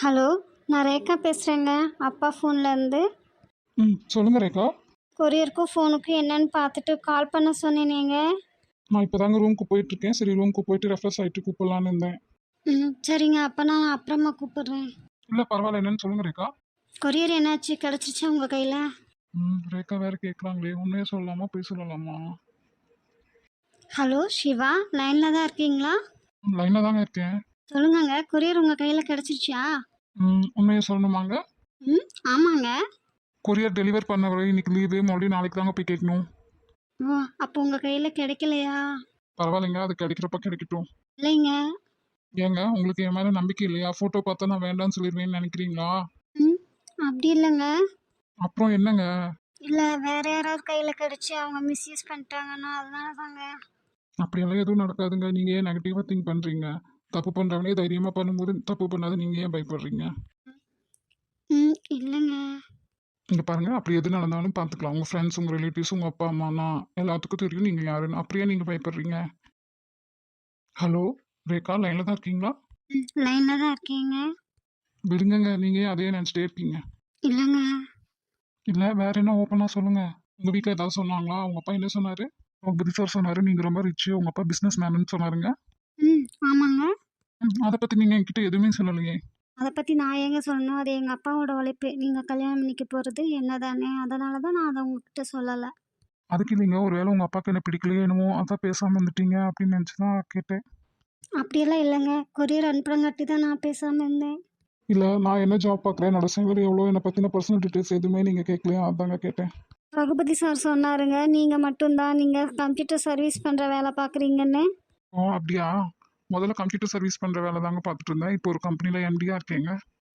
Hello, நான் ரேகா பேசுகிறேங்க. அப்பா ஃபோன்லேருந்து. சொல்லுங்க ரேகா. கொரியருக்கும் ஃபோனுக்கும் என்னன்னு பார்த்துட்டு கால் பண்ண சொன்னேனேங்க. நான் இப்போதாங்க ரூமுக்கு போயிட்டுருக்கேன். சரி ரூமுக்கு போயிட்டு ரெஃப்ரெஷ் ஆகிட்டு கூப்பிடலான்னு இருந்தேன். சரிங்க. அப்போ நான் அப்புறமா கூப்பிடுறேன். இல்லை பரவாயில்ல, என்னன்னு சொல்லுங்க ரேகா. கொரியர் என்னாச்சு? கிடச்சிச்சா உங்கள் கையில்? ரேகா வேறு கேட்குறாங்களே, உண்மையே சொல்லலாமா போய் சொல்லலாமா? ஹலோ சிவா, லைனில் தான் இருக்கீங்களா? லைனாக தாங்க இருக்கேன். சொல்லுங்கங்க, கொரியர் உங்கள் கையில் கிடச்சிருச்சா? உண்மையே சொல்லணுமாங்க? ஆமாங்க. கொரியர் டெலிவர் பண்ணவரை இன்னைக்கு லீவு, மறுபடியும் நாளைக்கு தாங்க போய் கேட்கணும். ஓ, அப்போ உங்கள் கையில் கிடைக்கலையா? பரவாயில்லைங்க, அது கிடைக்கிறப்ப கிடைக்கட்டும். இல்லைங்க. ஏங்க உங்களுக்கு என் மேலே நம்பிக்கை இல்லையா? ஃபோட்டோ பார்த்தா நான் வேண்டாம்னு சொல்லிடுவேன்னு நினைக்கிறீங்களா? ம் அப்படி இல்லைங்க. அப்புறம் என்னங்க? இல்லை, வேற யாராவது கையில் கிடச்சி அவங்க மிஸ்யூஸ் பண்ணிட்டாங்கன்னா அதனால தாங்க. அப்படியெல்லாம் எதுவும் நடக்காதுங்க. நீங்கள் ஏன் நெகட்டிவாக திங்க் பண்ணுறீங்க? தப்பு பண்ணுறவனே தைரியமாக பண்ணும்போது தப்பு பண்ணாத நீங்கள் ஏன் பயப்படுறீங்க? இல்லைங்க. இங்கே பாருங்கள், அப்படி எது நடந்தாலும் பார்த்துக்கலாம். உங்கள் ஃப்ரெண்ட்ஸ், உங்கள் ரிலேட்டிவ்ஸ், உங்கள் அப்பா அம்மானா எல்லாத்துக்கும் தெரியும் நீங்கள் யாருன்னு. அப்படியே நீங்கள் பயப்படுறீங்க? ஹலோ ரேகா, லைனில் தான் இருக்கீங்களா? லைனில் தான் இருக்கீங்க. விடுங்கங்க, நீங்கள் ஏன் அதையே நினச்சிட்டே இருக்கீங்க? இல்லைங்க. இல்லை வேற என்ன ஓப்பனாக சொல்லுங்கள். உங்கள் வீட்டில் ஏதாவது சொன்னாங்களா? உங்கள் அப்பா என்ன சொன்னார்? புது சார் சொன்னார் நீங்கள் ரொம்ப ரிச்சு, உங்கள் அப்பா பிஸ்னஸ் மேனுன்னு சொன்னாருங்க. ஆமாங்க. அதை பற்றி நீங்கள் என்கிட்ட எதுவுமே சொல்லலையே. அதை பற்றி நான் ஏங்க சொல்லணும்? அது எங்கள் அப்பாவோட உழைப்பு. நீங்கள் கல்யாணம் பண்ணிக்க போகிறது என்ன தானே, அதனால தான் நான் அதை உங்ககிட்ட சொல்லலை. அதுக்கு இல்லைங்க, ஒரு வேளை உங்கள் அப்பாவுக்கு என்ன பிடிக்கலையே என்னமோ அதான் பேசாமல் இருந்துட்டீங்க அப்படின்னு நினச்சி தான் கேட்டேன். அப்படியெல்லாம் இல்லைங்க. கொரியர் அனுப்புறங்காட்டி தான் நான் பேசாமல் இருந்தேன். இல்லை நான் என்ன ஜாப் பார்க்குறேன், என்னோட சேலரி எவ்வளோ, என்னை பற்றின பர்சனல் டீட்டெயில்ஸ் எதுவுமே நீங்கள் கேட்கலையா, அதாங்க கேட்டேன். ரகுபதி சார் சொன்னாருங்க, நீங்கள் மட்டும்தான் நீங்கள் கம்ப்யூட்டர் சர்வீஸ் பண்ணுற வேலை பார்க்குறீங்கன்னு. ஓ அப்படியா? முதல்ல கம்ப்யூட்டர் சர்வீஸ் பண்ணுற வேலை தாங்க பார்த்துட்டு இருந்தேன். இப்போ ஒரு கம்பெனியில் எம்டியாக இருக்கேங்க.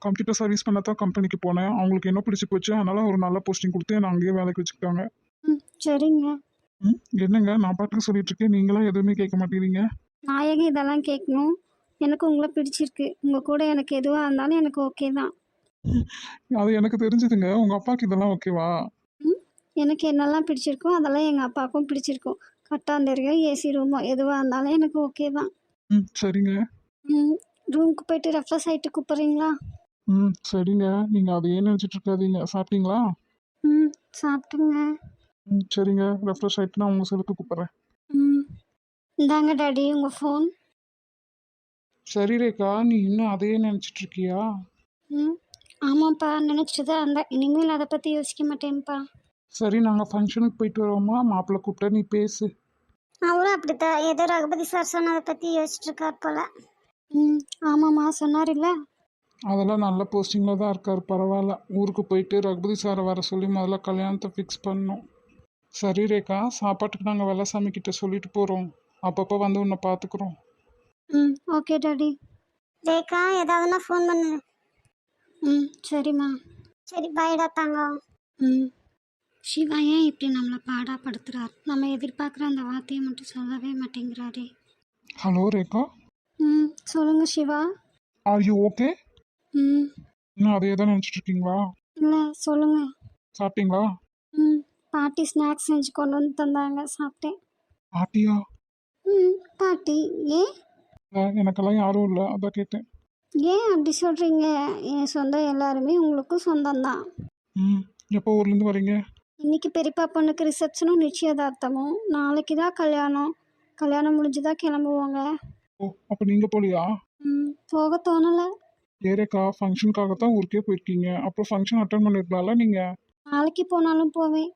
கம்ப்யூட்டர் சர்வீஸ் பண்ண தான் கம்பெனிக்கு போனேன். அவங்களுக்கு என்ன பிடிச்சி போச்சு, அதனால் ஒரு நல்ல போஸ்டிங் கொடுத்து என்னை அங்கேயே வேலைக்கு வச்சுக்கிட்டாங்க. சரிங்க. என்னங்க நான் பாட்டுக்கு சொல்லிட்டு இருக்கேன், நீங்களாம் எதுவுமே கேட்க மாட்டேங்கிறீங்க. நான் ஏங்க இதெல்லாம் கேட்கணும்? எனக்கு உங்களை பிடிச்சிருக்கு. உங்கள் கூட எனக்கு எதுவாக இருந்தாலும் எனக்கு ஓகே தான். அது எனக்கு தெரிஞ்சதுங்க, உங்கள் அப்பாவுக்கு இதெல்லாம் ஓகேவா? எனக்கு என்னெல்லாம் பிடிச்சிருக்கோ அதெல்லாம் எங்கள் அப்பாவுக்கும் பிடிச்சிருக்கும். கட்டாந்தரையோ ஏசி ரூமோ எதுவாக இருந்தாலும் எனக்கு ஓகே தான். சரிங்க. ரூமுக்கு போயிட்டு ரெஃப்ரெஷ் ஆகிட்டு கூப்பிட்றீங்களா? சரிங்க, நீங்கள் அதையே நினச்சிட்டு இருக்காதீங்க. சாப்பிட்டீங்களா? சாப்பிட்டுங்க. சரிங்க, ரெஃப்ரெஷ் ஆகிட்டு நான் உங்கள் செலுத்து கூப்பிட்றேன். இந்தாங்க டாடி உங்கள் ஃபோன். சரி ரேகா, நீ இன்னும் அதையே நினச்சிட்டு இருக்கியா? ஆமாப்பா, நினச்சிட்டு தான் இருந்தேன். இனிமேல் அதை பற்றி யோசிக்க மாட்டேன்ப்பா. சரி, நாங்கள் ஃபங்க்ஷனுக்கு போயிட்டு வரோமா? மாப்பிள்ளை கூப்பிட்டா நீ பேசு. அவரும் அப்படித்தான் ஏதோ ரகுபதி சார் சொன்னதை பற்றி யோசிச்சுட்டு இருக்கார் போல. ஆமாம்மா, சொன்னார் இல்லை? அதெல்லாம் நல்ல போஸ்டிங்கில் தான் இருக்கார், பரவாயில்ல. ஊருக்கு போயிட்டு ரகுபதி சாரை வர சொல்லி முதல்ல கல்யாணத்தை ஃபிக்ஸ் பண்ணோம். சரி ரேகா, சாப்பாட்டுக்கு நாங்கள் வெள்ளசாமிக்கிட்ட சொல்லிட்டு போகிறோம். அப்பப்போ வந்து உன்னை பார்த்துக்குறோம். Okay daddy. ரேகா, ஏதாவதுன்னா ஃபோன் பண்ணு. சரிம்மா. சரி, பாய்டா தாங்க. சிவா ஏன் இப்படி நம்மளை பாடாப்படுத்துறார்? நம்ம எதிர்பார்க்குற அந்த வார்த்தையை மட்டும் சொல்லவே மாட்டேங்கிறாரே. ஹலோ ரேகா. சொல்லுங்க சிவா. Are you okay? இன்னும் அதையே தான் நினச்சிட்டு இருக்கீங்களா? இல்லை, சொல்லுங்க. சாப்பிட்டீங்களா? பாட்டி ஸ்நாக்ஸ் செஞ்சு கொண்டு வந்து தந்தாங்க, சாப்பிட்டேன். பாட்டியா? பாட்டி ஏன்? எனக்கெல்லாம் யாரும் இல்லை, அதான் கேட்டேன். ஏன் அப்படி சொல்கிறீங்க? என் சொந்தம் எல்லாருமே உங்களுக்கும் சொந்தம்தான். எப்போ ஊர்லேருந்து வரீங்க? இன்னைக்கு பெரியப்பா பொண்ணுக்கு ரிசப்ஷனும் நிச்சயதார்த்தமும், நாளைக்கு தான் கல்யாணம். கல்யாணம் முடிஞ்சுதான் கிளம்புவாங்க. ஓ, அப்போ நீங்கள் போலியா? போக தோணலை. ஏரேக்கா, ஃபங்க்ஷனுக்காகத்தான் ஊருக்கே போயிருக்கீங்க. அப்புறம் ஃபங்க்ஷன் அட்டன் பண்ணிருக்கலாம்ல நீங்கள்? நாளைக்கு போனாலும் போவேன்.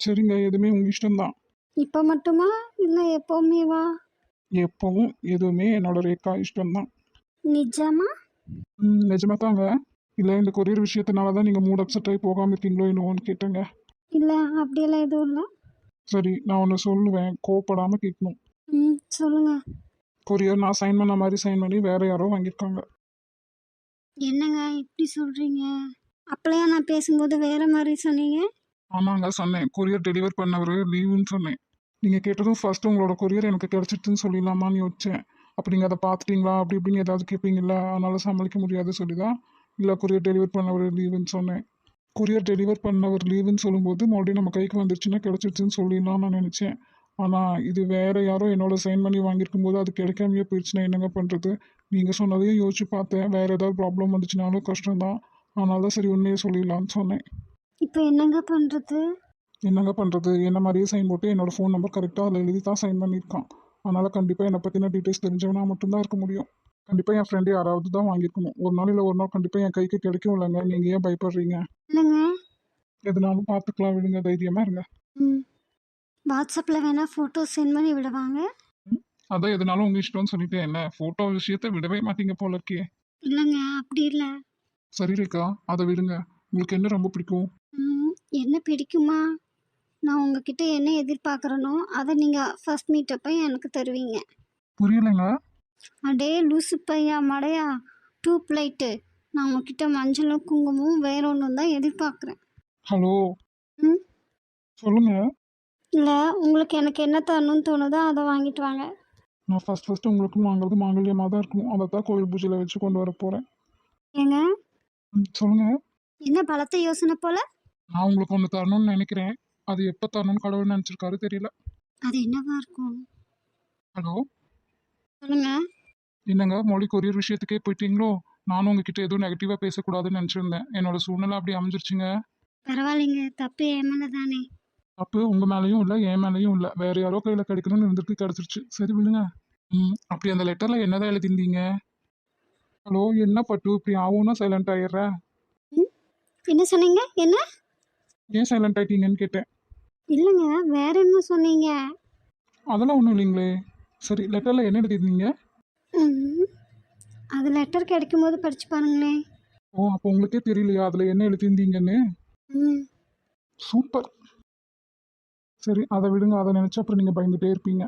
சரிங்க, எதுவுமே உங்கள் இஷ்டம்தான். இப்போ மட்டுமா இல்லை எப்போவுமே வா? எப்பவும் எதுவுமே என்னோட ரேக்கா இஷ்டம்தான். நிஜமா? நிஜமா தாங்க. இல்லை இந்த கொரியர் விஷயத்தினால தான் நீங்கள் மூட் அப்செட் ஆகி போகாமல் இருக்கீங்களோ என்னவோன்னு கேட்டேங்க. இல்லை, அப்படியெல்லாம் எதுவும் இல்லை. சரி, நான் ஒன்று சொல்லுவேன், கோவப்படாமல் கேட்கணும். சொல்லுங்க. கொரியர் நான் சைன் பண்ண மாதிரி சைன் பண்ணி வேற யாரோ வாங்கியிருக்காங்க. என்னங்க இப்படி சொல்கிறீங்க? அப்பளையா நான் பேசும்போது வேற மாதிரி சொன்னீங்க? ஆமாங்க சொன்னேன், கொரியர் டெலிவர் பண்ணவர் லீவுன்னு சொன்னேன். நீங்கள் கேட்டதும் ஃபர்ஸ்ட் உங்களோட கொரியர் எனக்கு கிடச்சிட்டுன்னு சொல்லிடலாமான்னு யோசிச்சேன். அப்போ நீங்கள் அதை பார்த்துட்டீங்களா அப்படி இப்படின்னு ஏதாவது கேட்பீங்களா, அதனால் சமாளிக்க முடியாது சொல்லி தான் இல்லை கொரியர் டெலிவர் பண்ணவர் லீவுன்னு சொன்னேன். கொரியர் டெலிவர் பண்ணவர் லீவுன்னு சொல்லும்போது மறுபடியும் நம்ம கைக்கு வந்துருச்சுன்னா கிடச்சிருச்சுன்னு சொல்லிடலாம்னு நான் நினச்சேன். ஆனால் இது வேறு யாரோ என்னோட சைன் பண்ணி வாங்கியிருக்கும் போது அது கிடைக்காமையே போயிடுச்சுன்னா என்னங்க பண்ணுறது? நீங்கள் சொன்னதையும் யோசிச்சு பார்த்தேன். வேறு ஏதாவது ப்ராப்ளம் வந்துச்சுனாலும் கஷ்டம்தான். அதனால தான் சரி உண்மையை சொல்லிடலான்னு சொன்னேன். இப்போ என்னங்க பண்ணுறது? என்னங்க பண்ணுறது? என்ன மாதிரியே சைன் போட்டு என்னோட ஃபோன் நம்பர் கரெக்டாக அதில் எழுதி தான் சைன் பண்ணியிருக்கான். அதனால் கண்டிப்பாக என்னை பற்றின டீட்டெயில்ஸ் தெரிஞ்சவனா மட்டும்தான் இருக்க முடியும். கண்டிப்பாக என் ஃப்ரெண்டு யாராவது தான் வாங்கியிருக்கணும். ஒரு நாள் இல்லை ஒரு நாள் கண்டிப்பாக என் கைக்கு கிடைக்கும் இல்லைங்க. நீங்கள் ஏன் பயப்படுறீங்க? இல்லைங்க. எதுனாலும் பார்த்துக்கலாம், விடுங்க, தைரியமாக இருங்க. ம். வாட்ஸ்அப்பில் வேணால் ஃபோட்டோ சென்ட் பண்ணி விடுவாங்க. அதான் எதுனாலும் உங்கள் இஷ்டம்னு சொல்லிட்டேன். என்ன ஃபோட்டோ விஷயத்த விடவே மாட்டீங்க போல இருக்கே. இல்லைங்க, அப்படி இல்லை. சரி ரேக்கா, அதை விடுங்க. உங்களுக்கு என்ன ரொம்ப பிடிக்கும்? என்ன பிடிக்குமா? நான் உங்ககிட்ட என்ன எதிர்பார்க்குறேனோ அதை நீங்கள் ஃபர்ஸ்ட் மீட்டப்போ எனக்கு தருவீங்க. புரியலைங்க. அடே லூசு பையா மடையா, டூப் லைட்டு. நான் உங்ககிட்ட மஞ்சளும் குங்குமமும் வேற ஒன்றும் தான் எதிர்பார்க்குறேன். ஹலோ, ம் சொல்லுங்க. இல்லை, உங்களுக்கு எனக்கு என்ன தரணும்னு தோணுதோ அதை வாங்கிட்டு வாங்க. நான் ஃபர்ஸ்ட் உங்களுக்கும் வாங்குறது மாங்கல்யமாக தான் இருக்கணும். அதை தான் கோயில் பூஜையில் வச்சு கொண்டு வர போகிறேன். ஏங்க, சொல்லுங்க. என்ன பலத்த யோசனை போல? நான் உங்களுக்கு ஒன்று தரணும்னு நினைக்கிறேன். அது எப்போ தரணும்னு கடவுள் நினச்சிருக்காரு தெரியல. அது என்னவா இருக்கும்? ஹலோ, சொல்லுங்க. என்னங்க மொழி கொரியர் விஷயத்துக்கே போயிட்டீங்களோ? நானும் உங்ககிட்ட எதுவும் நெகட்டிவாக பேசக்கூடாதுன்னு நினச்சிருந்தேன். என்னோட சூழ்நிலை அப்படி அமைஞ்சிருச்சுங்க. பரவாயில்லைங்க, தப்பு என் மேலே தானே. தப்பு உங்கள் மேலேயும் இல்லை, என் மேலேயும் இல்லை. வேற யாரோ கையில் கிடைக்கணும்னு இருந்திருக்கு, கிடச்சிருச்சு. சரி விடுங்க. அப்படி அந்த லெட்டரில் என்னதான் எழுதிருந்தீங்க? ஹலோ, என்ன பட்டு இப்படி ஆகும்னா சைலண்ட் ஆயிடுற? ம் என்ன சொன்னீங்க? என்ன? ஏன் சைலண்ட் ஆயிட்டீங்கன்னு கேட்டேன். இல்லைங்க, வேற என்ன சொன்னீங்க? அதெல்லாம் ஒன்றும் இல்லைங்களே. சரி, லெட்டரில் என்ன எழுதிருந்தீங்க? ம் அது லெட்டர் கிடைக்கும்போது படிச்சு பாருங்களேன். ஓ, அப்போ உங்களுக்கே தெரியலையா அதில் என்ன எழுதிருந்தீங்கன்னு? ம் சூப்பர். சரி, அதை விடுங்க. அதை நினச்சா அப்புறம் நீங்கள் பயந்துட்டே இருப்பீங்க.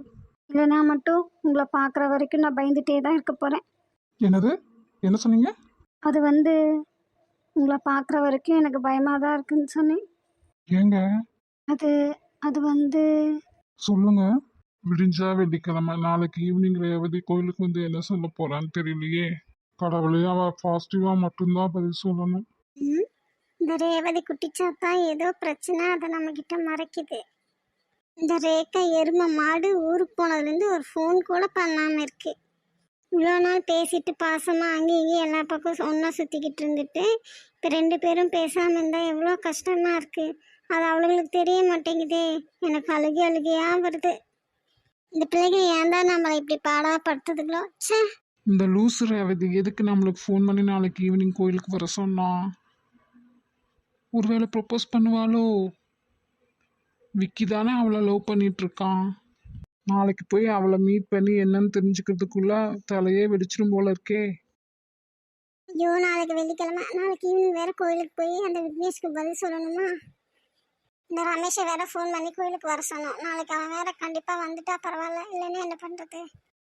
இல்லைனா மட்டும் உங்களை பார்க்குற வரைக்கும் நான் பயந்துட்டே தான் இருக்க போகிறேன். என்னது? என்ன சொன்னீங்க? அது வந்து உங்களை பார்க்குற வரைக்கும் எனக்கு பயமாக தான் இருக்குன்னு சொன்னேன். ஏங்க? அது அது வந்து சொல்லுங்க. விடிஞ்சா வெள்ளிக்கிழமை, நாளைக்கு ஈவினிங் ரேவதி கோயிலுக்கு வந்து என்ன சொல்ல போறான்னு தெரியலையே. கடவுளே, அவ பாசிட்டிவா மட்டும்தான் பதில் சொல்லணும். ம் இந்த ரேவதி குட்டிச்சாத்தா ஏதோ பிரச்சனை அதை நம்மக்கிட்ட மறைக்குது. இந்த ரேக்கா எருமை மாடு ஊருக்கு போனதுலேருந்து ஒரு ஃபோன் கூட பண்ணாமல் இருக்கு. இவ்வளோ நாள் பேசிட்டு பாசமாக அங்கேயும் இங்கேயும் எல்லா பக்கம் ஒன்றா சுற்றிக்கிட்டு இருந்துட்டு இப்போ ரெண்டு பேரும் பேசாமல் இருந்தால் எவ்வளோ கஷ்டமாக இருக்குது. அது அவளுங்களுக்கு தெரிய மாட்டேங்குதே. எனக்கு அழுகையாக வருது. இந்த பிள்ளைங்க ஏன் தான் நம்மளை இப்படி பாடாப்படுத்துதுங்களோ. ச்சே. இந்த லூசு ரேவதி எதுக்கு நம்மளுக்கு ஃபோன் பண்ணி நாளைக்கு ஈவினிங் கோயிலுக்கு வர சொன்னா? ஒருவேளை ப்ரப்போஸ் பண்ணுவாளோ? விக்கி தானே அவளை லவ் பண்ணிட்டு இருக்கான். நாளைக்கு போய் அவளை மீட் பண்ணி என்னன்னு தெரிஞ்சுக்கிறதுக்குள்ள தலையே வெடிச்சிடும் போல இருக்கே. ஐயோ, நாளைக்கு வெள்ளிக்கிழமை, நாளைக்கு ஈவினிங் வேற கோயிலுக்கு போய் அந்த விக்னேஷ்க்கு பதில் சொல்லணுமா? இந்த ரமேஷை வேற ஃபோன் பண்ணி கோயிலுக்கு வர சொன்னோம். நாளைக்கு அவன் வேற கண்டிப்பாக வந்துட்டா பரவாயில்ல, இல்லைன்னா என்ன பண்ணுறது?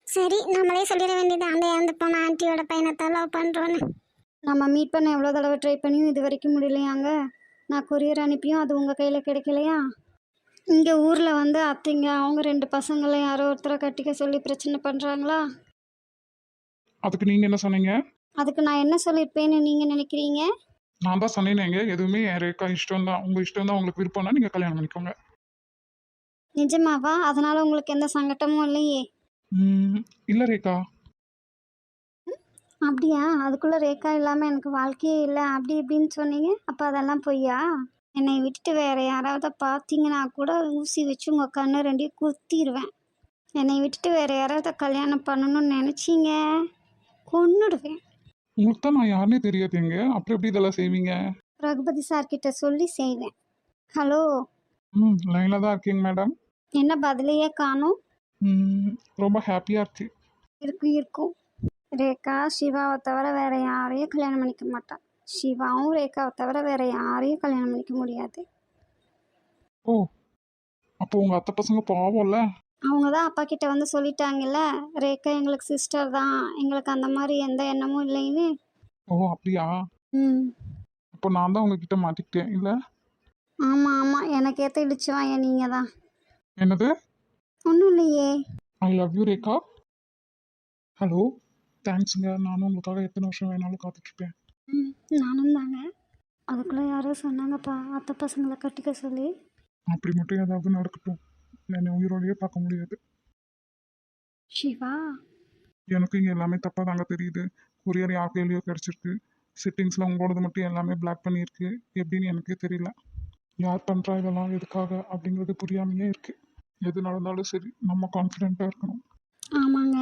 சரி, நம்மளே சொல்லிட வேண்டியது, அந்த இறந்து போன ஆண்டியோட பையனை லவ் பண்ணுறோன்னு. நம்ம மீட் பண்ண எவ்வளோ தடவை ட்ரை பண்ணியும் இது வரைக்கும் முடியலையாங்க. நான் கொரியர் அனுப்பியும் அது உங்கள் கையில் கிடைக்கலையா? இங்கே ஊரில் வந்து அத்தைங்க அவங்க ரெண்டு பசங்களை யாரோ ஒருத்தரை கட்டிக்க சொல்லி பிரச்சனை பண்ணுறாங்களா? அதுக்கு நீங்க என்ன சொன்னீங்க? அதுக்கு நான் என்ன சொல்லியிருப்பேன்னு நீங்கள் நினைக்கிறீங்க? நான் தான் சொன்னேனேங்க, எதுவுமே என் ரேக்கா இஷ்டம் தான். உங்க இஷ்டம் தான். உங்களுக்கு விருப்பம்னா நீங்க கல்யாணம் பண்ணிக்கோங்க. நிஜமாவா? அதனால் உங்களுக்கு எந்த சங்கட்டமும் இல்லையே? இல்ல ரேக்கா. அப்படியா? அதுக்குள்ளே ரேக்கா இல்லாமல் எனக்கு வாழ்க்கையே இல்லை அப்படி இப்படின்னு சொன்னீங்க. அப்போ அதெல்லாம் பொய்யா? என்னை விட்டுட்டு வேறு யாராவது பார்த்தீங்கன்னா கூட ஊசி வச்சு உங்கள் கண்ணு ரெண்டையும் குத்திடுவேன். என்னை விட்டுட்டு வேறு யாராவது கல்யாணம் பண்ணணும்னு நினச்சிங்க, கொன்னுடுவேன். உங்களுக்கு தான் நான் யாருன்னே தெரியாதுங்க. அப்புறம் எப்படி இதெல்லாம் செய்வீங்க? ரகுபதி சார்கிட்ட சொல்லி செய்வேன். ஹலோ, லைனில் தான் இருக்கீங்க மேடம். என்ன பதிலையே காணோம்? ரொம்ப ஹாப்பியாக இருக்கு. இருக்கும் இருக்கும். ரேகா சிவாவை தவிர வேற யாரையும் கல்யாணம் பண்ணிக்க மாட்டான். சிவாவும் ரேகாவை தவிர வேற யாரையும் கல்யாணம் பண்ணிக்க முடியாது. ஓ, அப்போ உங்கள் அத்தை பசங்க பாவம்ல. அவங்க தான் அப்பா கிட்ட வந்து சொல்லிட்டாங்கல்ல, ரேகா எங்களுக்கு சிஸ்டர் தான், எங்களுக்கு அந்த மாதிரி எந்த எண்ணமும் இல்லைன்னு. ஓ, அப்படியா? ம் அப்போ நான் தான் உங்ககிட்ட மாட்டிக்கிட்டேன் இல்லை? ஆமாம் ஆமாம், எனக்கு ஏற்ற இடிச்சுவாங்க நீங்கள் தான். என்னது? ஒன்றும் இல்லையே. I love you Rekha. Hello, தேங்க்ஸுங்க. நானும் உங்களுக்காக எத்தனை வருஷம் வேணாலும் காத்துட்ருப்பேன். நானும் தாங்க. அதுக்குள்ளே யாரோ சொன்னாங்கப்பா, அத்தை பசங்களை கட்டிக்க சொல்லி. அப்படி மட்டும் ஏதாவது நடக்கட்டும். என்னை உயிரோடையே பார்க்க முடியாது. சிவா, எனக்கு இங்கே எல்லாமே தப்பாக தாங்க தெரியுது. கொரியர் யார் கையிலையோ கிடச்சிருக்கு. செட்டிங்ஸில் உங்களோடது மட்டும் எல்லாமே பிளாக் பண்ணியிருக்கு. எப்படின்னு எனக்கே தெரியல. யார் பண்ணுறா இதெல்லாம் எதுக்காக அப்படிங்கிறது புரியாமையே இருக்குது. எது நடந்தாலும் சரி நம்ம கான்ஃபிடென்ட்டாக இருக்கணும். ஆமாங்க,